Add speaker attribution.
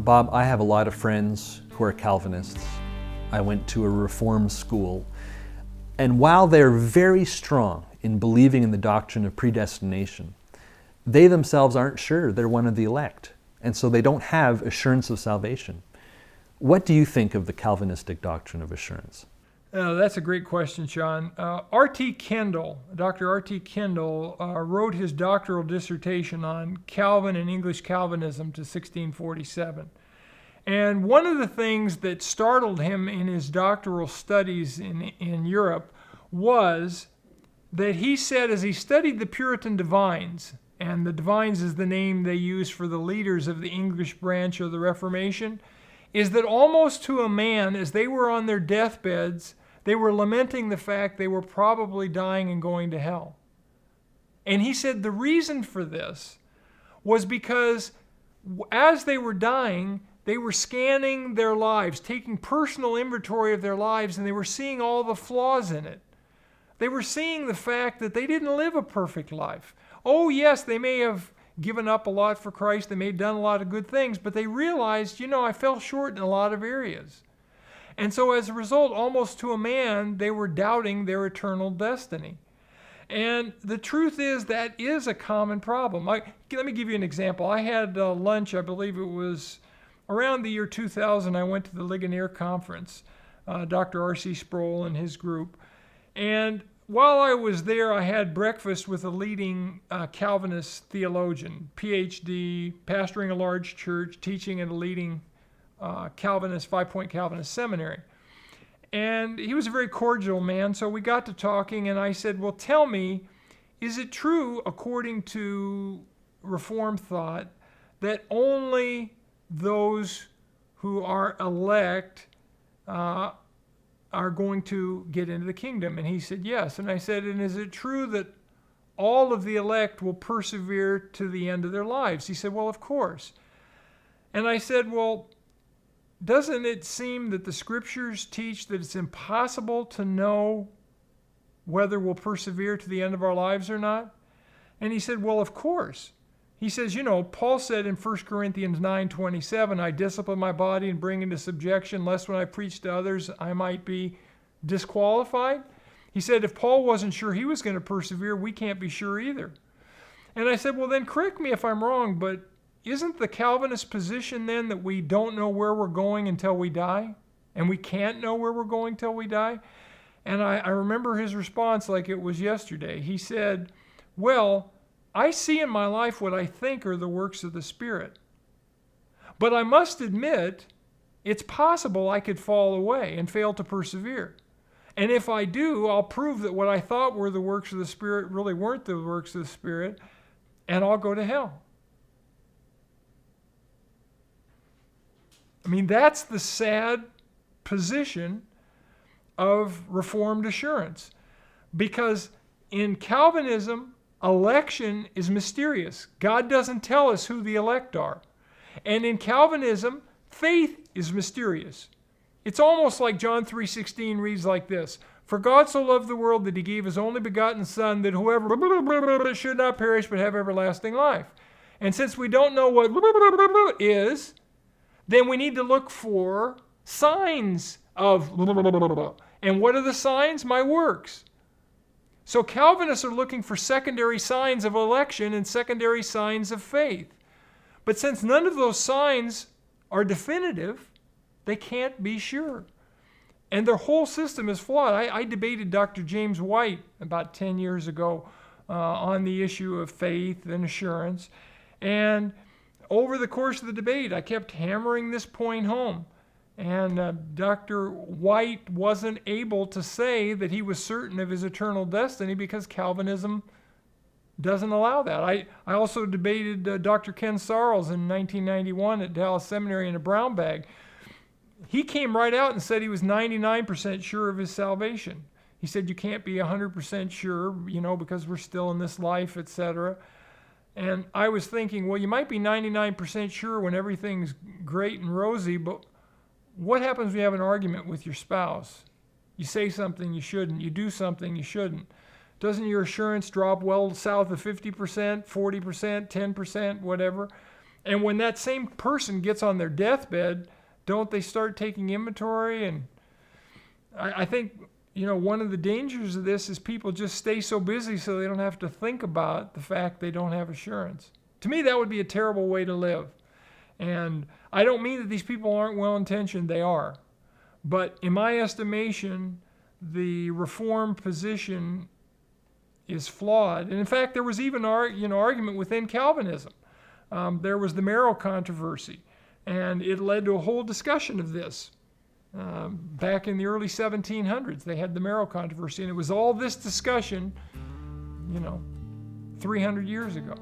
Speaker 1: Bob, I have a lot of friends who are Calvinists. I went to a Reformed school. And while they're very strong in believing in the doctrine of predestination, they themselves aren't sure they're one of the elect. And so they don't have assurance of salvation. What do you think of the Calvinistic doctrine of assurance?
Speaker 2: That's a great question, Sean. R.T. Kendall, Dr. R.T. Kendall, wrote his doctoral dissertation on Calvin and English Calvinism to 1647. And one of the things that startled him in his doctoral studies in Europe was that he said, as he studied the Puritan divines, and the divines is the name they use for the leaders of the English branch of the Reformation, is that almost to a man, as they were on their deathbeds, they were lamenting the fact they were probably dying and going to hell. And he said the reason for this was because as they were dying, they were scanning their lives, taking personal inventory of their lives, and they were seeing all the flaws in it. They were seeing the fact that they didn't live a perfect life. Oh, yes, they may have given up a lot for Christ. They may have done a lot of good things, but they realized, I fell short in a lot of areas. And so as a result, almost to a man, they were doubting their eternal destiny. And the truth is that is a common problem. Let me give you an example. I had lunch, I believe it was around the year 2000. I went to the Ligonier Conference, Dr. R.C. Sproul and his group. And while I was there, I had breakfast with a leading Calvinist theologian, PhD, pastoring a large church, teaching at a leading Calvinist, 5-point Calvinist seminary. And he was a very cordial man, so we got to talking, and I said, well, tell me, is it true, according to Reformed thought, that only those who are elect are going to get into the kingdom? And he said, yes. And I said, and is it true that all of the elect will persevere to the end of their lives? He said, well, of course. And I said, well, doesn't it seem that the scriptures teach that it's impossible to know whether we'll persevere to the end of our lives or not? And he said, well, of course. He says, Paul said in 1 Corinthians 9:27, I discipline my body and bring into subjection, lest when I preach to others, I might be disqualified. He said, if Paul wasn't sure he was going to persevere, we can't be sure either. And I said, well, then correct me if I'm wrong, but isn't the Calvinist position then that we don't know where we're going until we die? And we can't know where we're going till we die? And I remember his response like it was yesterday. He said, well, I see in my life what I think are the works of the Spirit. But I must admit, it's possible I could fall away and fail to persevere. And if I do, I'll prove that what I thought were the works of the Spirit really weren't the works of the Spirit, and I'll go to hell. I mean, that's the sad position of Reformed assurance. Because in Calvinism, election is mysterious. God doesn't tell us who the elect are. And in Calvinism, faith is mysterious. It's almost like John 3:16 reads like this. For God so loved the world that he gave his only begotten Son, that whoever should not perish but have everlasting life. And since we don't know what is, then we need to look for signs of. And what are the signs? My works. So Calvinists are looking for secondary signs of election and secondary signs of faith. But since none of those signs are definitive, they can't be sure. And their whole system is flawed. I debated Dr. James White about 10 years ago on the issue of faith and assurance. And over the course of the debate, I kept hammering this point home. And Dr. White wasn't able to say that he was certain of his eternal destiny because Calvinism doesn't allow that. I also debated Dr. Ken Sarles in 1991 at Dallas Seminary in a brown bag. He came right out and said he was 99% sure of his salvation. He said you can't be 100% sure, because we're still in this life, etc. And I was thinking, well, you might be 99% sure when everything's great and rosy, but what happens when you have an argument with your spouse? You say something you shouldn't. You do something you shouldn't. Doesn't your assurance drop well south of 50%, 40%, 10%, whatever? And when that same person gets on their deathbed, don't they start taking inventory? And I think, one of the dangers of this is people just stay so busy so they don't have to think about the fact they don't have assurance. To me, that would be a terrible way to live. And I don't mean that these people aren't well-intentioned. They are. But in my estimation, the Reformed position is flawed. And in fact, there was even argument within Calvinism. There was the Merrill controversy, and it led to a whole discussion of this. Back in the early 1700s, they had the Merrill controversy, and it was all this discussion, 300 years ago.